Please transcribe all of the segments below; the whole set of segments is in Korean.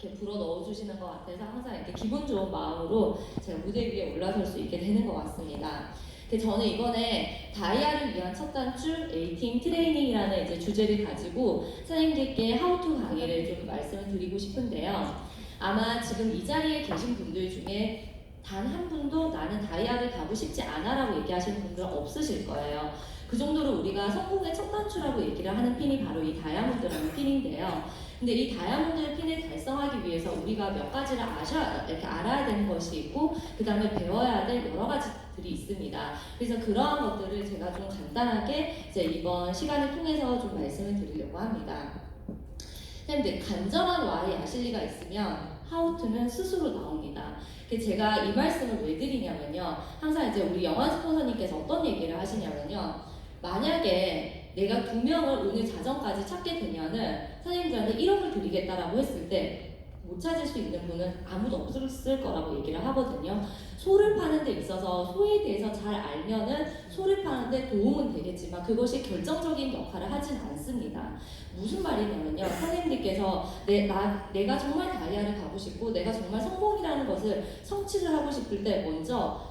이렇게 불어 넣어주시는 것 같아서 항상 이렇게 기분 좋은 마음으로 제가 무대 위에 올라설 수 있게 되는 것 같습니다. 저는 이번에 다이아를 위한 첫 단추 A팀 트레이닝이라는 이제 주제를 가지고 선생님들께 하우투 강의를 좀 말씀을 드리고 싶은데요. 아마 지금 이 자리에 계신 분들 중에 단 한 분도 나는 다이아를 가고 싶지 않아라고 얘기하시는 분들은 없으실 거예요. 그 정도로 우리가 성공의 첫 단추라고 얘기를 하는 핀이 바로 이 다이아몬드라는 핀인데요. 근데 이 다이아몬드 핀을 달성하기 위해서 우리가 몇 가지를 이렇게 알아야 되는 것이 있고, 그 다음에 배워야 될 여러 가지들이 있습니다. 그래서 그러한 것들을 제가 좀 간단하게 이제 이번 시간을 통해서 좀 말씀을 드리려고 합니다. 근데 간절한 와의 야실리가 있으면 하우투는 스스로 나옵니다. 제가 이 말씀을 왜 드리냐면요. 항상 이제 우리 영환 스폰서님께서 어떤 얘기를 하시냐면요. 만약에 내가 2명을 오늘 자정까지 찾게 되면은 선생님들한테 1억을 드리겠다라고 했을 때 못 찾을 수 있는 분은 아무도 없을 거라고 얘기를 하거든요. 소를 파는 데 있어서 소에 대해서 잘 알면은 소를 파는 데 도움은 되겠지만 그것이 결정적인 역할을 하진 않습니다. 무슨 말이냐면요. 선생님들께서 내가 정말 다이아를 가고 싶고 내가 정말 성공이라는 것을 성취를 하고 싶을 때 먼저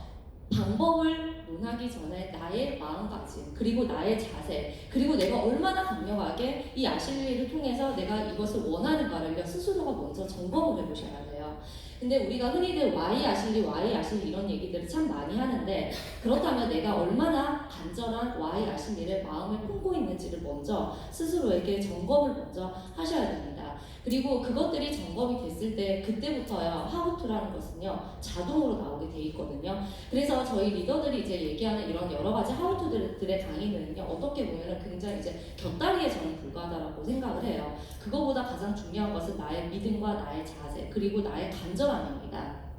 방법을 논하기 전에 나의 마음가짐, 그리고 나의 자세, 그리고 내가 얼마나 강력하게 이 아실리를 통해서 내가 이것을 원하는가를 스스로가 먼저 점검을 해보셔야 돼요. 근데 우리가 흔히들 Y 아실리 이런 얘기들을 참 많이 하는데, 그렇다면 내가 얼마나 간절한 Y 아실리를 마음에 품고 있는지를 먼저 스스로에게 점검을 먼저 하셔야 됩니다. 그리고 그것들이 점검이 됐을 때 그때부터요, 하우투라는 것은요 자동으로 나오게 돼 있거든요. 그래서 저희 리더들이 이제 얘기하는 이런 여러 가지 하우투들의 강의는요, 어떻게 보면 굉장히 이제 곁다리에 저는 불과하다고 생각을 해요. 그거보다 가장 중요한 것은 나의 믿음과 나의 자세, 그리고 나의 간절함입니다.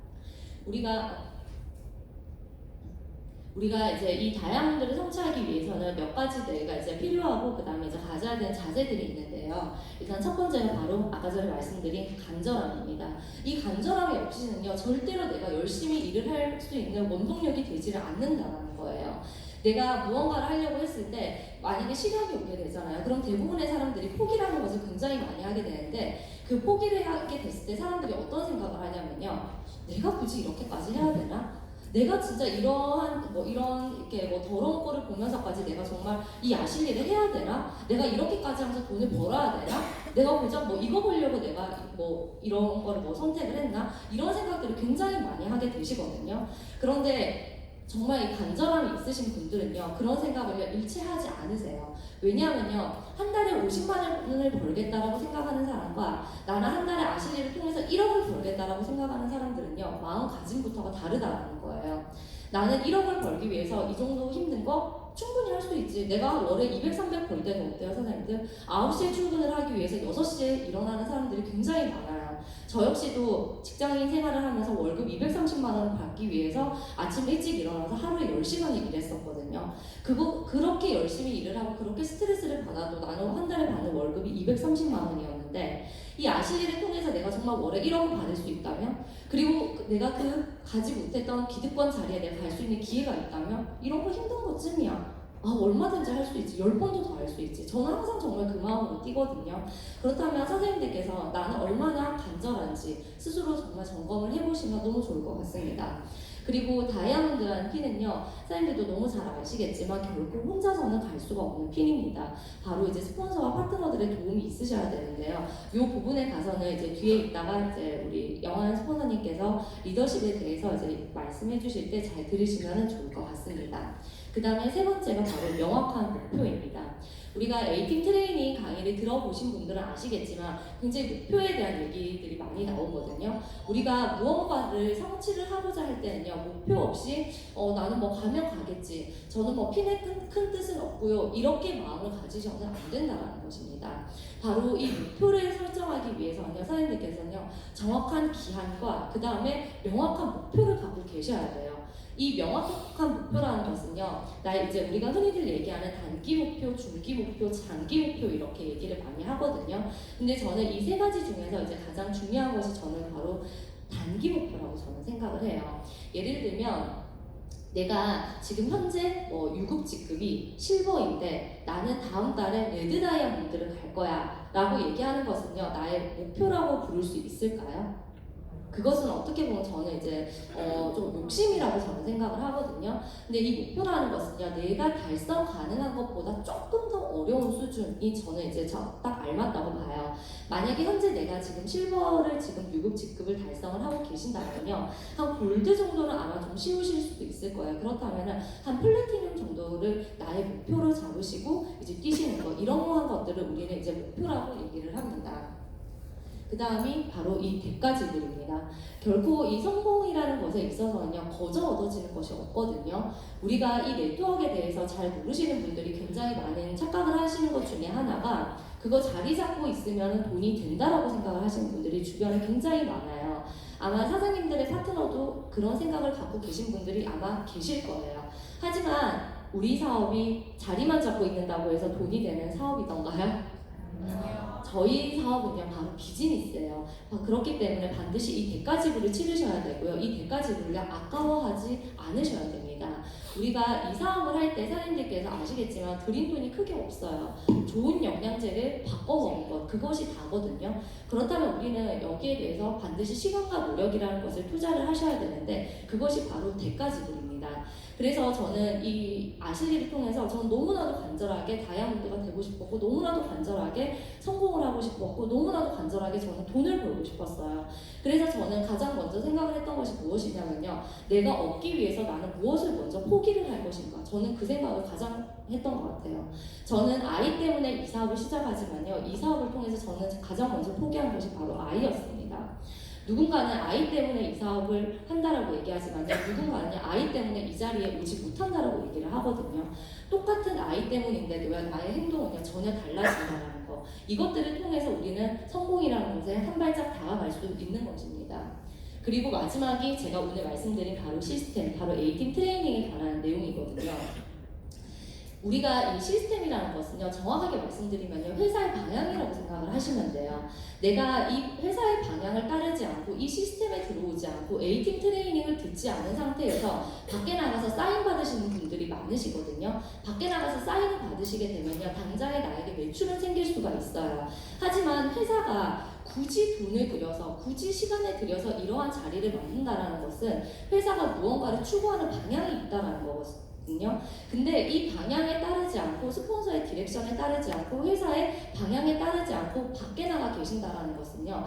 우리가 이제 이 다이아몬드를 성취하기 위해서는 몇 가지 내가 이제 필요하고, 그 다음에 이제 가져야 되는 자세들이 있는데요. 일단 첫 번째는 바로 아까 전에 말씀드린 간절함입니다. 이 간절함이 없이는요, 절대로 내가 열심히 일을 할 수 있는 원동력이 되지를 않는다는 거예요. 내가 무언가를 하려고 했을 때 만약에 시간이 오게 되잖아요. 그럼 대부분의 사람들이 포기라는 것을 굉장히 많이 하게 되는데, 그 포기를 하게 됐을 때 사람들이 어떤 생각을 하냐면요. 내가 굳이 이렇게까지 해야 되나? 내가 진짜 이런 이렇게 더러운 꼴을 보면서까지 내가 정말 이 아실리를 해야 되나? 내가 이렇게까지 하면서 돈을 벌어야 되나? 내가 고작 이거 보려고 내가 이런 거를 선택을 했나? 이런 생각들을 굉장히 많이 하게 되시거든요. 그런데 정말 이 간절함이 있으신 분들은요, 그런 생각을 일체 하지 않으세요. 왜냐하면요, 한 달에 50만 원을 벌겠다라고 생각하는 사람과 나는 한 달에 아실리를 통해서 1억을 벌겠다라고 생각하는 사람들은요, 마음가짐부터가 다르다는 거예요. 나는 1억을 벌기 위해서 이 정도 힘든 거 충분히 할 수 있지. 내가 월에 200, 300 벌 때는 어때요, 선생님들? 9시에 출근을 하기 위해서 6시에 일어나는 사람들이 굉장히 많아요. 저 역시도 직장인 생활을 하면서 월급 230만 원을 받기 위해서 아침 일찍 일어나서 하루에 10시간을 일했었거든요. 그렇게 열심히 일을 하고 그렇게 스트레스를 받아도 나는 한 달에 받는 월급이 230만 원이었는데, 이 아실리를 통해서 내가 정말 월에 1억을 받을 수 있다면, 그리고 내가 가지 못했던 기득권 자리에 내가 갈 수 있는 기회가 있다면, 이런 거 힘든 것쯤이야. 얼마든지 할 수 있지. 10번도 더 할 수 있지. 저는 항상 정말 그 마음으로 뛰거든요. 그렇다면 선생님들께서 나는 얼마나 간절한지 스스로 정말 점검을 해보시면 너무 좋을 것 같습니다. 그리고 다이아몬드라는 핀은요, 선생님들도 너무 잘 아시겠지만 결국 혼자서는 갈 수가 없는 핀입니다. 바로 이제 스폰서와 파트너들의 도움이 있으셔야 되는데요. 이 부분에 가서는 이제 뒤에 있다가 이제 우리 영환 스폰서님께서 리더십에 대해서 이제 말씀해 주실 때 잘 들으시면 좋을 것 같습니다. 그 다음에 세 번째가 바로 명확한 목표입니다. 우리가 A팀 트레이닝 강의를 들어보신 분들은 아시겠지만 굉장히 목표에 대한 얘기들이 많이 나오거든요. 우리가 무언가를 성취를 하고자 할 때는요, 목표 없이 나는 가면 가겠지, 저는 핀의 큰 뜻은 없고요, 이렇게 마음을 가지셔서는 안 된다는 것입니다. 바로 이 목표를 설정하기 위해서는요, 선생님들께서는요, 정확한 기한과 그 다음에 명확한 목표를 갖고 계셔야 돼요. 이 명확한 목표라는 것은요, 이제 우리가 흔히들 얘기하는 단기 목표, 중기 목표, 장기 목표 이렇게 얘기를 많이 하거든요. 근데 저는 이 세 가지 중에서 이제 가장 중요한 것이 저는 바로 단기 목표라고 저는 생각을 해요. 예를 들면 내가 지금 현재 유급 직급이 실버인데 나는 다음 달에 레드 다이아몬드를 갈 거야 라고 얘기하는 것은요, 나의 목표라고 부를 수 있을까요? 그것은 어떻게 보면 저는 이제 좀 욕심이라고 저는 생각을 하거든요. 근데 이 목표라는 것은요, 내가 달성 가능한 것보다 조금 더 어려운 수준이 저는 이제 딱 알맞다고 봐요. 만약에 현재 내가 지금 실버를 지금 유급 직급을 달성을 하고 계신다면요, 한 골드 정도는 아마 좀 쉬우실 수도 있을 거예요. 그렇다면은 한 플래티넘 정도를 나의 목표로 잡으시고 이제 뛰시는 거, 이런 것들을 우리는 이제 목표라고 얘기를 합니다. 그 다음이 바로 이 대가지불입니다. 결코 이 성공이라는 것에 있어서는요, 거저 얻어지는 것이 없거든요. 우리가 이 네트워크에 대해서 잘 모르시는 분들이 굉장히 많은 착각을 하시는 것 중에 하나가, 그거 자리 잡고 있으면 돈이 된다라고 생각을 하시는 분들이 주변에 굉장히 많아요. 아마 사장님들의 파트너도 그런 생각을 갖고 계신 분들이 아마 계실 거예요. 하지만 우리 사업이 자리만 잡고 있는다고 해서 돈이 되는 사업이던가요? 저희 사업은요, 바로 비즈니스예요. 그렇기 때문에 반드시 이 대가지불을 치르셔야 되고요. 이 대가지불을 아까워하지 않으셔야 됩니다. 우리가 이 사업을 할 때 사장님들께서 아시겠지만 드린 돈이 크게 없어요. 좋은 영양제를 바꿔먹은 것, 그것이 다거든요. 그렇다면 우리는 여기에 대해서 반드시 시간과 노력이라는 것을 투자를 하셔야 되는데, 그것이 바로 대가지불입니다. 그래서 저는 이 아실리를 통해서 저는 너무나도 간절하게 다이아몬드가 되고 싶었고, 너무나도 간절하게 성공을 하고 싶었고, 너무나도 간절하게 저는 돈을 벌고 싶었어요. 그래서 저는 가장 먼저 생각을 했던 것이 무엇이냐면요, 내가 얻기 위해서 나는 무엇을 먼저 포기를 할 것인가. 저는 그 생각을 가장 했던 것 같아요. 저는 아이 때문에 이 사업을 시작하지만요, 이 사업을 통해서 저는 가장 먼저 포기한 것이 바로 아이였습니다. 누군가는 아이 때문에 이 사업을 한다라고 얘기하지만 누군가는 아이 때문에 이 자리에 오지 못한다라고 얘기를 하거든요. 똑같은 아이 때문인데도요, 나의 행동은요, 전혀 달라진다는 거. 이것들을 통해서 우리는 성공이라는 것에 한 발짝 다가갈 수 있는 것입니다. 그리고 마지막이 제가 오늘 말씀드린 바로 시스템, 바로 A팀 트레이닝에 관한 내용이거든요. 우리가 이 시스템이라는 것은요, 정확하게 말씀드리면요, 회사의 방향이라고 생각을 하시면 돼요. 내가 이 회사의 방향을 따르지 않고 이 시스템에 들어오지 않고 A팀 트레이닝을 듣지 않은 상태에서 밖에 나가서 사인 받으시는 분들이 많으시거든요. 밖에 나가서 사인을 받으시게 되면요, 당장에 나에게 매출은 생길 수가 있어요. 하지만 회사가 굳이 돈을 들여서, 굳이 시간을 들여서 이러한 자리를 만든다는 것은 회사가 무언가를 추구하는 방향이 있다는 거거든요. 근데 이 방향에 따르지 않고, 스폰서의 디렉션에 따르지 않고, 회사의 방향에 따르지 않고 밖에 나가 계신다는 것은요,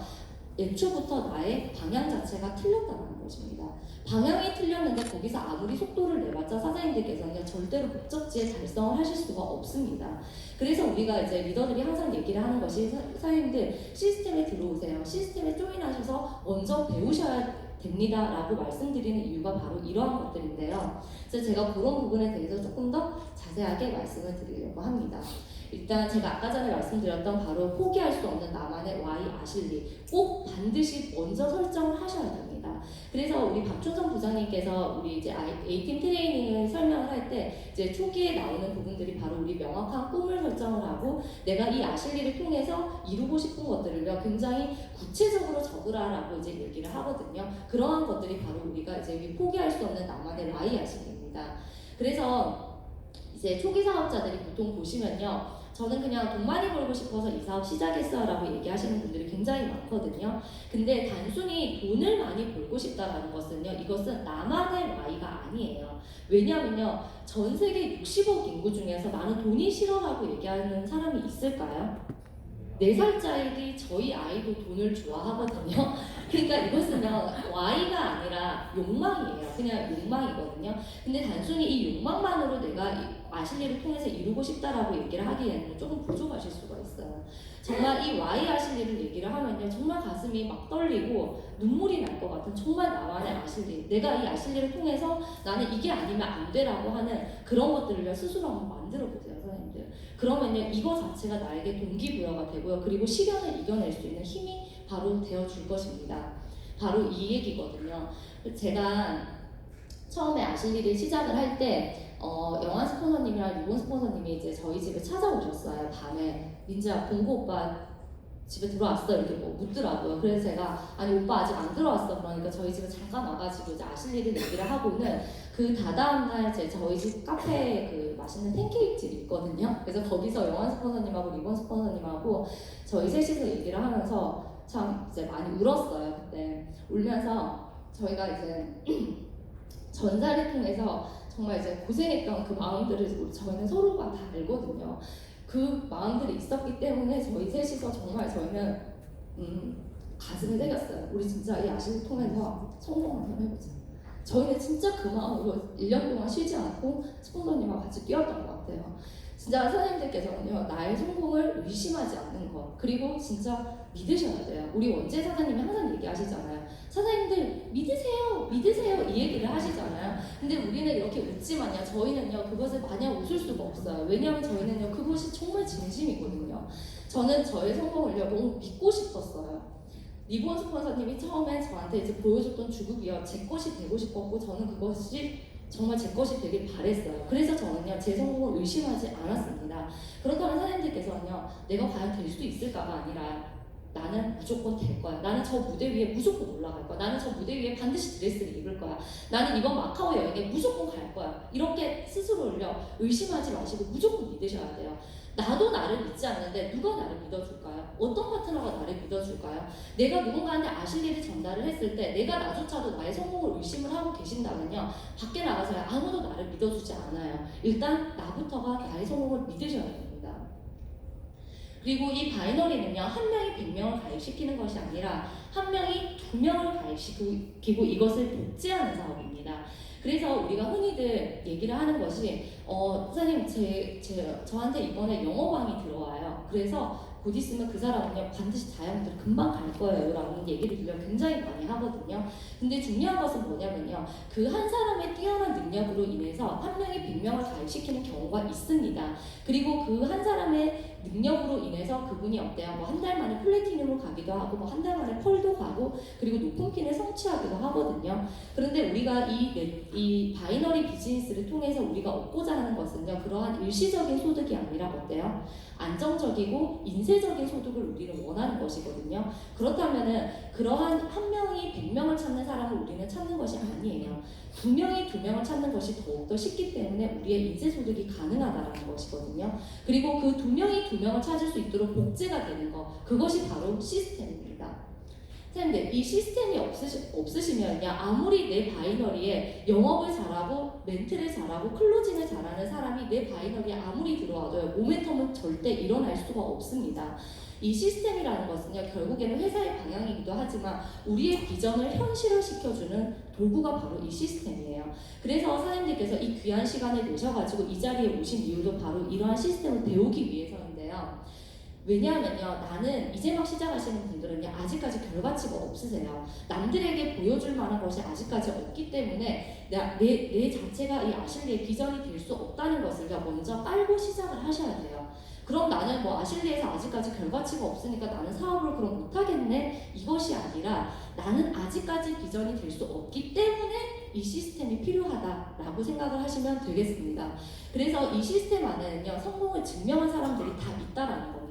애초부터 나의 방향 자체가 틀렸다는 것입니다. 방향이 틀렸는데 거기서 아무리 속도를 내봤자 사장님들께서는 절대로 목적지에 달성을 하실 수가 없습니다. 그래서 우리가 이제 리더들이 항상 얘기를 하는 것이, 사장님들 시스템에 들어오세요. 시스템에 조인하셔서 먼저 배우셔야 됩니다 라고 말씀드리는 이유가 바로 이러한 것들인데요. 그래서 제가 그런 부분에 대해서 조금 더 자세하게 말씀을 드리려고 합니다. 일단 제가 아까 전에 말씀드렸던 바로 포기할 수 없는 나만의 Y 아실리, 꼭 반드시 먼저 설정을 하셔야 됩니다. 그래서 우리 박준성 부장님께서 우리 이제 A팀 트레이닝을 설명을 할 때 이제 초기에 나오는 부분들이 바로 우리 명확한 꿈을 설정을 하고, 내가 이 아실리를 통해서 이루고 싶은 것들을요, 굉장히 구체적으로 적으라라고 이제 얘기를 하거든요. 그러한 것들이 바로 우리가 이제 포기할 수 없는 나만의 Y 아실리입니다. 그래서 이제 초기 사업자들이 보통 보시면요, 저는 그냥 돈 많이 벌고 싶어서 이 사업 시작했어요 라고 얘기하시는 분들이 굉장히 많거든요. 근데 단순히 돈을 많이 벌고 싶다라는 것은요, 이것은 나만의 Y가 아니에요. 왜냐면요, 전 세계 60억 인구 중에서 나는 돈이 싫어라고 얘기하는 사람이 있을까요? 4살짜리 저희 아이도 돈을 좋아하거든요. 그러니까 이것은요, Y가 아니라 욕망이에요. 그냥 욕망이거든요. 근데 단순히 이 욕망만으로 내가 아실리를 통해서 이루고 싶다라고 얘기를 하기에는 조금 부족하실 수가 있어요. 정말 이 Y 아실리를 얘기를 하면요, 정말 가슴이 막 떨리고 눈물이 날 것 같은 정말 나만의 아실리, 내가 이 아실리를 통해서 나는 이게 아니면 안 되라고 하는 그런 것들을 스스로 한번 만들어 보세요, 선생님들. 그러면요, 이거 자체가 나에게 동기부여가 되고요, 그리고 시련을 이겨낼 수 있는 힘이 바로 되어줄 것입니다. 바로 이 얘기거든요. 제가 처음에 아실리를 시작을 할 때 영화 스폰서님이랑 일본 스폰서님이 이제 저희 집에 찾아오셨어요. 밤에 민지야, 봉고 오빠 집에 들어왔어 이렇게 뭐 묻더라고요. 그래서 제가 아니 오빠 아직 안 들어왔어. 그러니까 저희 집에 잠깐 와가지고 이제 아실리를 얘기를 하고는 그 다다음 날 저희 집 카페에 그 맛있는 팬케이크 집이 있거든요. 그래서 거기서 영환 스폰서님하고 리본 스폰서님하고 저희 셋이서 얘기를 하면서 참 이제 많이 울었어요. 그때 울면서 저희가 이제 전사를 통해서 정말 이제 고생했던 그 마음들을 저희는 서로가 다 알거든요. 그 마음들이 있었기 때문에 저희 셋이서 정말 저희는 가슴에 새겼어요. 우리 진짜 이 아시를 통해서 성공 한번 해보자. 저희는 진짜 그 마음으로 1년 동안 쉬지 않고 스폰서님과 같이 뛰었던 것 같아요. 진짜 사장님들께서는요, 나의 성공을 의심하지 않는 것, 그리고 진짜 믿으셔야 돼요. 우리 원재 사장님이 항상 얘기하시잖아요. 사장님들 믿으세요, 믿으세요 이 얘기를 하시잖아요. 근데 우리는 이렇게 웃지만요, 저희는요 그것을 마냥 웃을 수가 없어요. 왜냐하면 저희는요 그것이 정말 진심이거든요. 저는 저의 성공을요 너무 믿고 싶었어요. 리본 스폰서님이 처음에 저한테 이제 보여줬던 주급이요 제 것이 되고 싶었고 저는 그것이 정말 제 것이 되길 바랬어요. 그래서 저는요 제 성공을 의심하지 않았습니다. 그렇다면 사장님들께서는요 내가 과연 될 수 있을까가 아니라 나는 무조건 될 거야. 나는 저 무대 위에 무조건 올라갈 거야. 나는 저 무대 위에 반드시 드레스를 입을 거야. 나는 이번 마카오 여행에 무조건 갈 거야. 이렇게 스스로를요 의심하지 마시고 무조건 믿으셔야 돼요. 나도 나를 믿지 않는데 누가 나를 믿어줄까요? 어떤 파트너가 나를 믿어줄까요? 내가 누군가한테 아실리를 전달을 했을 때 내가 나조차도 나의 성공을 의심을 하고 계신다면요 밖에 나가서 아무도 나를 믿어주지 않아요. 일단 나부터가 나의 성공을 믿으셔야 됩니다. 그리고 이 바이너리는요 한 명이 100명을 가입시키는 것이 아니라 한 명이 2명을 가입시키고 이것을 복제하는 사업입니다. 그래서 우리가 흔히들 얘기를 하는 것이 선생님 저한테 이번에 영어방이 들어와요. 그래서 곧 있으면 그 사람은요 반드시 다이아몬드를 금방 갈 거예요 라는 얘기를 들려 굉장히 많이 하거든요. 근데 중요한 것은 뭐냐면요 그 한 사람의 뛰어난 능력으로 인해서 한 명이 100명을 가입시키는 경우가 있습니다. 그리고 그 한 사람의 능력으로 인해서 그분이 어때요? 뭐 한 달 만에 플래티넘으로 가기도 하고 뭐 한 달 만에 펄도 가고 그리고 높은 핀을 성취하기도 하거든요. 그런데 우리가 이 바이너리 비즈니스를 통해서 우리가 얻고자 하는 것은요 그러한 일시적인 소득이 아니라 어때요? 안정적이고 인쇄적인 소득을 우리는 원하는 것이거든요. 그렇다면은 그러한 한 명이 100명을 찾는 사람을 우리는 찾는 것이 아니에요. 2명이 2명을 찾는 것이 더욱더 쉽기 때문에 우리의 인쇄 소득이 가능하다는 것이거든요. 그리고 그 2명이 2명을 찾을 수 있도록 복제가 되는 것, 그것이 바로 시스템입니다. 선생님들, 이 시스템이 없으시면요 아무리 내 바이너리에 영업을 잘하고 멘트를 잘하고 클로징을 잘하는 사람이 내 바이너리에 아무리 들어와도요 모멘텀은 절대 일어날 수가 없습니다. 이 시스템이라는 것은요 결국에는 회사의 방향이기도 하지만 우리의 비전을 현실화시켜주는 도구가 바로 이 시스템이에요. 그래서 사장님들께서 이 귀한 시간을 내셔가지고 이 자리에 오신 이유도 바로 이러한 시스템을 배우기 위해서인데요. 왜냐하면요 나는 이제 막 시작하시는 분들은요 아직까지 결과치가 없으세요. 남들에게 보여줄 만한 것이 아직까지 없기 때문에 내 자체가 이 아실리의 비전이 될 수 없다는 것을 먼저 깔고 시작을 하셔야 돼요. 그럼 나는 뭐 아실리에서 아직까지 결과치가 없으니까 나는 사업을 그럼 못하겠네 이것이 아니라 나는 아직까지 비전이 될 수 없기 때문에 이 시스템이 필요하다라고 생각을 하시면 되겠습니다. 그래서 이 시스템 안에는요 성공을 증명한 사람들이 다 있다라는 겁니다.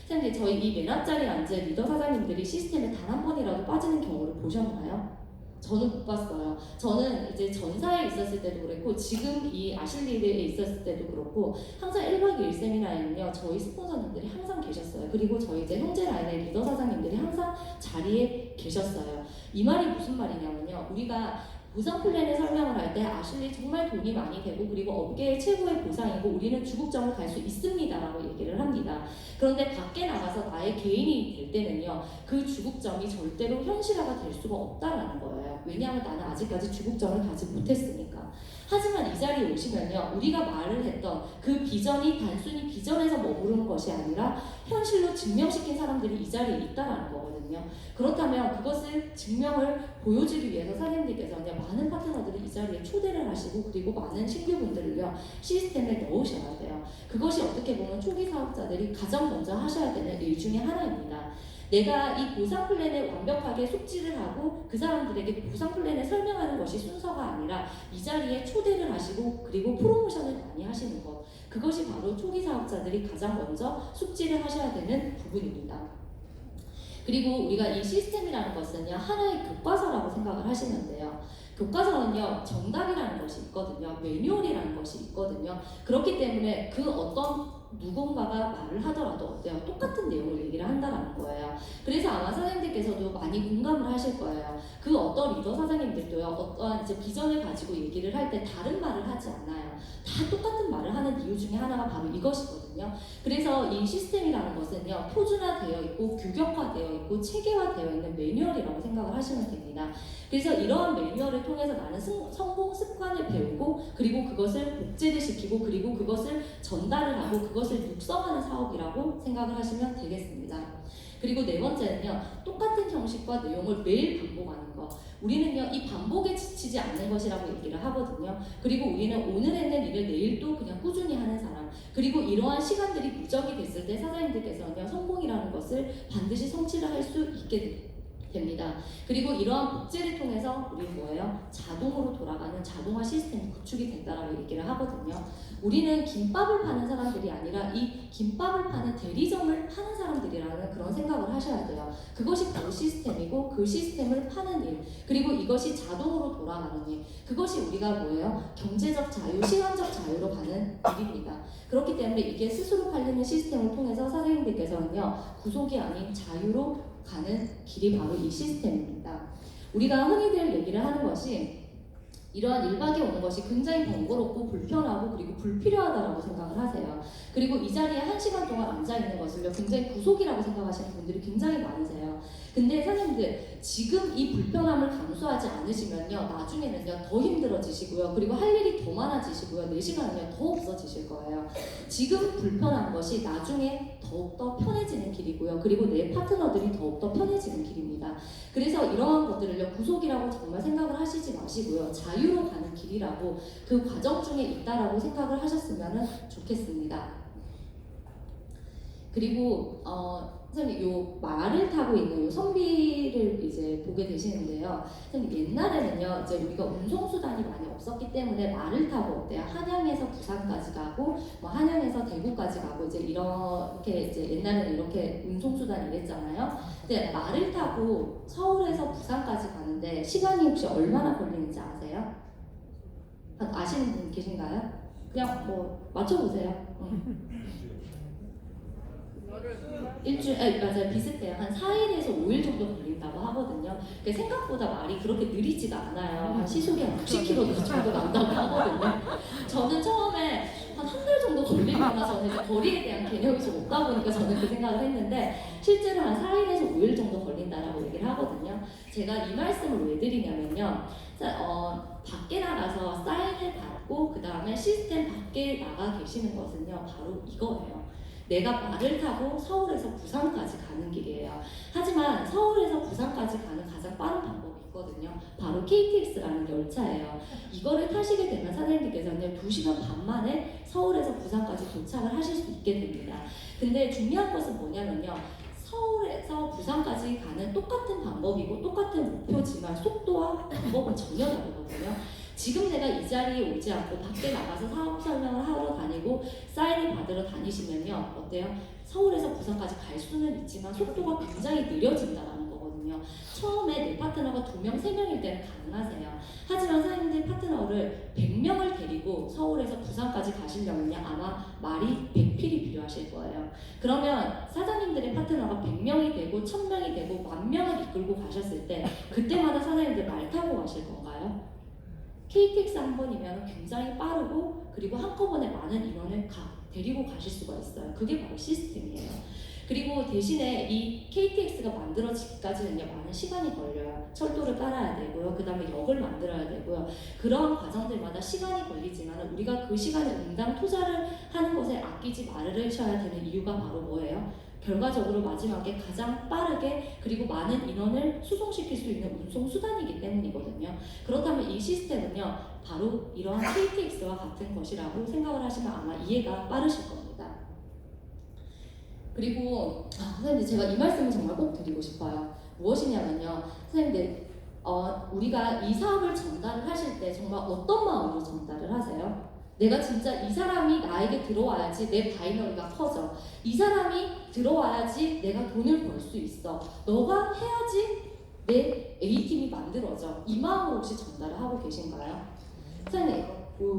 선생님 저희 이 맨 앞자리에 앉은 리더 사장님들이 시스템에 단 한 번이라도 빠지는 경우를 보셨나요? 저는 못 봤어요. 저는 이제 전사에 있었을 때도 그랬고 지금 이 아실리에 있었을 때도 그렇고 항상 1박 2일 세미나에는요 저희 스폰서님들이 항상 계셨어요. 그리고 저희 이제 형제 라인의 리더 사장님들이 항상 자리에 계셨어요. 이 말이 무슨 말이냐면요 우리가 보상 플랜을 설명을 할 때 아실리 정말 돈이 많이 되고 그리고 업계의 최고의 보상이고 우리는 주국점을 갈 수 있습니다 라고 얘기를 합니다. 그런데 밖에 나가서 나의 개인이 될 때는요 그 주국점이 절대로 현실화가 될 수가 없다라는 거예요. 왜냐하면 나는 아직까지 주국점을 가지 못했으니까. 하지만 이 자리에 오시면요 우리가 말을 했던 그 비전이 단순히 비전에서 머무르는 것이 아니라 현실로 증명시킨 사람들이 이 자리에 있다라는 거거든요. 그렇다면 그것을 증명을 보여주기 위해서 사장님들께서는 많은 파트너들을 이 자리에 초대를 하시고 그리고 많은 신규분들을요 시스템에 넣으셔야 돼요. 그것이 어떻게 보면 초기 사업자들이 가장 먼저 하셔야 되는 일 중에 하나입니다. 내가 이 보상 플랜을 완벽하게 숙지를 하고 그 사람들에게 보상 플랜을 설명하는 것이 순서가 아니라 이 자리에 초대를 하시고 그리고 프로모션을 많이 하시는 것, 그것이 바로 초기 사업자들이 가장 먼저 숙지를 하셔야 되는 부분입니다. 그리고 우리가 이 시스템이라는 것은요, 하나의 교과서라고 생각을 하시면 돼요. 교과서는요, 정답이라는 것이 있거든요. 매뉴얼이라는 것이 있거든요. 그렇기 때문에 그 어떤 누군가가 말을 하더라도 어때요? 똑같은 내용을 얘기를 한다는 거예요. 그래서 아마 사장님들께서도 많이 공감을 하실 거예요. 그 어떤 리더 사장님들도요, 어떠한 이제 비전을 가지고 얘기를 할 때 다른 말을 하지 않아요. 다 똑같은 말을 하는 이유 중에 하나가 바로 이것이거든요. 그래서 이 시스템이라는 것은요, 표준화되어 있고 규격화되어 있고 체계화되어 있는 매뉴얼이라고 생각을 하시면 됩니다. 그래서 이러한 매뉴얼을 통해서 나는 성공 습관을 배우고, 그리고 그것을 복제를 시키고, 그리고 그것을 전달을 하고 그것을 육성하는 사업이라고 생각을 하시면 되겠습니다. 그리고 네 번째는요, 똑같은 형식과 내용을 매일 반복하는 거. 우리는요, 이 반복에 지치지 않는 것이라고 얘기를 하거든요. 그리고 우리는 오늘 했는 일을 내일 또 그냥 꾸준히 하는 사람. 그리고 이러한 시간들이 누적이 됐을 때 사장님들께서는요, 성공이라는 것을 반드시 성취를 할 수 있게 됩니다. 그리고 이러한 복제를 통해서 우리 뭐예요? 자동으로 돌아가는 자동화 시스템이 구축이 된다라고 얘기를 하거든요. 우리는 김밥을 파는 사람들이 아니라 이 김밥을 파는 대리점을 파는 사람들이라는 그런 생각을 하셔야 돼요. 그것이 바로 시스템이고, 그 시스템을 파는 일, 그리고 이것이 자동으로 돌아가는 일, 그것이 우리가 뭐예요? 경제적 자유, 시간적 자유로 가는 일입니다. 그렇기 때문에 이게 스스로 팔리는 시스템을 통해서 사장님들께서는요, 구속이 아닌 자유로 가는 길이 바로 이 시스템입니다. 우리가 흔히들 얘기를 하는 것이, 이러한 일박이 오는 것이 굉장히 번거롭고 불편하고 그리고 불필요하다고 생각을 하세요. 그리고 이 자리에 1시간 동안 앉아있는 것을요, 굉장히 구속이라고 생각하시는 분들이 굉장히 많으세요. 근데 선생님들, 지금 이 불편함을 감수하지 않으시면요, 나중에는요 더 힘들어지시고요, 그리고 할 일이 더 많아지시고요, 내 시간은요 더 없어지실 거예요. 지금 불편한 것이 나중에 더욱더 편해지는 길이고요, 그리고 내 파트너들이 더욱더 편해지는 길입니다. 그래서 이러한 것들을요, 구속이라고 정말 생각을 하시지 마시고요, 자유로 가는 길이라고, 그 과정 중에 있다라고 생각을 하셨으면 좋겠습니다. 그리고 선생님, 요 말을 타고 있는 요 선비를 이제 보게 되시는데요. 선생님, 옛날에는요, 이제 우리가 운송수단이 많이 없었기 때문에 말을 타고 어때요? 한양에서 부산까지 가고, 뭐 한양에서 대구까지 가고, 이제 이렇게 이제 옛날에는 이렇게 운송수단이 이랬잖아요. 근데 말을 타고 서울에서 부산까지 가는데 시간이 혹시 얼마나 걸리는지 아세요? 아시는 분 계신가요? 그냥 뭐 맞춰보세요. 일주일, 맞아요. 비슷해요. 한 4일에서 5일 정도 걸린다고 하거든요. 생각보다 말이 그렇게 느리지가 않아요. 한 시속이 한 60km 정도 난다고 하거든요. 저는 처음에 한 달 정도 걸리거나, 저는 이제 거리에 대한 개념이 좀 없다 보니까 저는 그 생각을 했는데, 실제로 한 4일에서 5일 정도 걸린다라고 얘기를 하거든요. 제가 이 말씀을 왜 드리냐면요. 밖에 나가서 사인을 받고 그 다음에 시스템 밖에 나가 계시는 것은요, 바로 이거예요. 내가 말을 타고 서울에서 부산까지 가는 길이에요. 하지만 서울에서 부산까지 가는 가장 빠른 방법이 있거든요. 바로 KTX라는 열차예요. 이거를 타시게 되면 사장님께서는 2시간 반 만에 서울에서 부산까지 도착을 하실 수 있게 됩니다. 근데 중요한 것은 뭐냐면요, 서울에서 부산까지 가는 똑같은 방법이고 똑같은 목표지만 속도와 방법은 전혀 다르거든요. 지금 내가 이 자리에 오지 않고 밖에 나가서 사업 설명을 하러 다니고 사인을 받으러 다니시면요, 어때요? 서울에서 부산까지 갈 수는 있지만 속도가 굉장히 느려진다는 거거든요. 처음에 내 파트너가 2명, 3명일 때는 가능하세요. 하지만 사장님들 파트너를 100명을 데리고 서울에서 부산까지 가시려면요, 아마 말이 100필이 필요하실 거예요. 그러면 사장님들의 파트너가 100명이 되고 1000명이 되고 10,000명을 이끌고 가셨을 때 그때마다 사장님들 말 타고 가실 건가요? KTX 한 번이면 굉장히 빠르고, 그리고 한꺼번에 많은 인원을 데리고 가실 수가 있어요. 그게 바로 시스템이에요. 그리고 대신에 이 KTX가 만들어지기까지는요, 많은 시간이 걸려요. 철도를 깔아야 되고요, 그 다음에 역을 만들어야 되고요. 그런 과정들마다 시간이 걸리지만 우리가 그 시간에 응당 투자를 하는 것에 아끼지 말으셔야 되는 이유가 바로 뭐예요? 결과적으로 마지막에 가장 빠르게 그리고 많은 인원을 수송시킬 수 있는 운송 수단이기 때문이거든요. 그렇다면 이 시스템은요, 바로 이러한 KTX와 같은 것이라고 생각을 하시면 아마 이해가 빠르실 겁니다. 그리고 선생님, 제가 이 말씀을 정말 꼭 드리고 싶어요. 무엇이냐면요, 선생님들, 우리가 이 사업을 전달을 하실 때 정말 어떤 마음으로 전달을 하세요? 내가 진짜 이 사람이 나에게 들어와야지 내 바이너리가 커져. 이 사람이 들어와야지 내가 돈을 벌 수 있어. 너가 해야지 내 A팀이 만들어져. 이 마음으로 혹시 전달을 하고 계신가요? 선생님,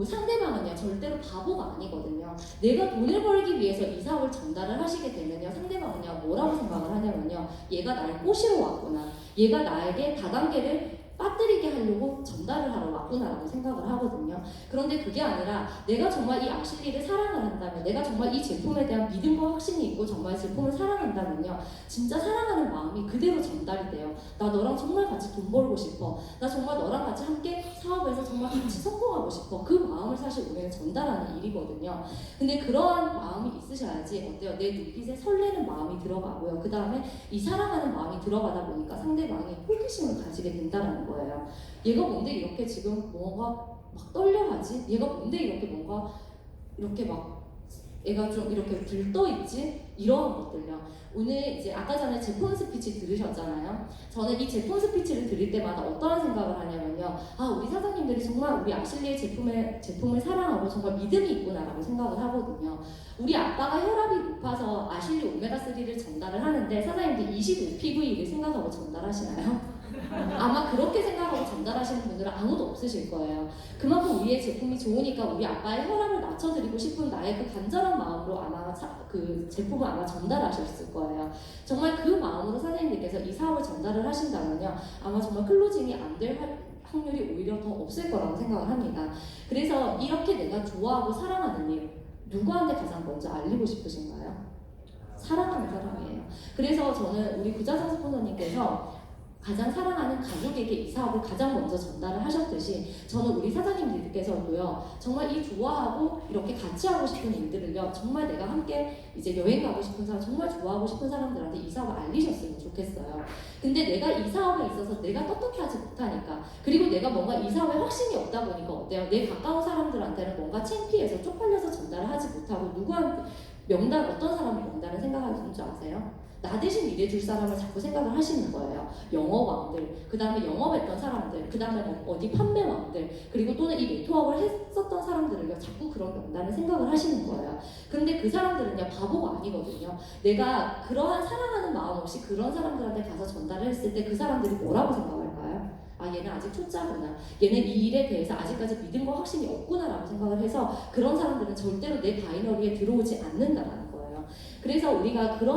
상대방은요 절대로 바보가 아니거든요. 내가 돈을 벌기 위해서 이 사업을 전달을 하시게 되면요, 상대방은요 뭐라고 생각을 하냐면요, 얘가 날 꼬시러 왔구나, 얘가 나에게 다단계를 빠뜨리게 하려고 전달을 하러 왔구나라고 생각을 하거든요. 그런데 그게 아니라 내가 정말 이 아실리를 사랑을 한다면, 내가 정말 이 제품에 대한 믿음과 확신이 있고 정말 제품을 사랑한다면요, 진짜 사랑하는 마음이 그대로 전달이 돼요. 나 너랑 정말 같이 돈 벌고 싶어. 나 정말 너랑 같이 함께 사업에서 정말 같이 성공하고 싶어. 그 마음을 사실 우리는 전달하는 일이거든요. 근데 그러한 마음이 있으셔야지 어때요? 내 눈빛에 설레는 마음이 들어가고요. 그 다음에 이 사랑하는 마음이 들어가다 보니까 상대방이 호기심을 가지게 된다는 거예요. 얘가 뭔데 이렇게 지금 뭔가 막 떨려하지? 얘가 뭔데 이렇게 뭔가 이렇게 막 얘가 좀 이렇게 들떠있지? 이런 것들요. 오늘 이제 아까 전에 제품 스피치 들으셨잖아요. 저는 이 제품 스피치를 들을 때마다 어떠한 생각을 하냐면요, 아, 우리 사장님들이 정말 우리 아실리의 제품을 사랑하고 정말 믿음이 있구나라고 생각을 하거든요. 우리 아빠가 혈압이 높아서 아실리 오메가3를 전달을 하는데 사장님들 25PV를 생각하고 전달하시나요? 아마 그렇게 생각하고 전달하시는 분들은 아무도 없으실 거예요. 그만큼 우리의 제품이 좋으니까 우리 아빠의 혈압을 낮춰드리고 싶은 나의 그 간절한 마음으로 아마 그 제품을 아마 전달하셨을 거예요. 정말 그 마음으로 사장님들께서 이 사업을 전달을 하신다면요, 아마 정말 클로징이 안 될 확률이 오히려 더 없을 거라고 생각을 합니다. 그래서 이렇게 내가 좋아하고 사랑하는 일, 누구한테 가장 먼저 알리고 싶으신가요? 사랑하는 사람이에요. 그래서 저는 우리 구자성 스폰서님께서 가장 사랑하는 가족에게 이 사업을 가장 먼저 전달을 하셨듯이, 저는 우리 사장님들께서도요, 정말 이 좋아하고 이렇게 같이 하고 싶은 일들을요, 정말 내가 함께 이제 여행 가고 싶은 사람, 정말 좋아하고 싶은 사람들한테 이 사업을 알리셨으면 좋겠어요. 근데 내가 이 사업에 있어서 내가 떳떳해 하지 못하니까, 그리고 내가 뭔가 이 사업에 확신이 없다 보니까 어때요? 내 가까운 사람들한테는 뭔가 창피해서 쪽팔려서 전달을 하지 못하고, 누구한테 어떤 사람의 명단을 생각하는 줄 아세요? 나 대신 일해줄 사람을 자꾸 생각을 하시는 거예요. 영업왕들, 그 다음에 영업했던 사람들, 그 다음에 뭐 어디 판매왕들, 그리고 또는 이 네트워크를 했었던 사람들을요, 자꾸 그런 명단을 생각을 하시는 거예요. 그런데 그 사람들은요, 바보가 아니거든요. 내가 그러한 사랑하는 마음 없이 그런 사람들한테 가서 전달을 했을 때 그 사람들이 뭐라고 생각할까요? 아, 얘는 아직 초짜구나. 얘는 이 일에 대해서 아직까지 믿음과 확신이 없구나라고 생각을 해서 그런 사람들은 절대로 내 바이너리에 들어오지 않는다라는 거예요. 그래서 우리가 그러한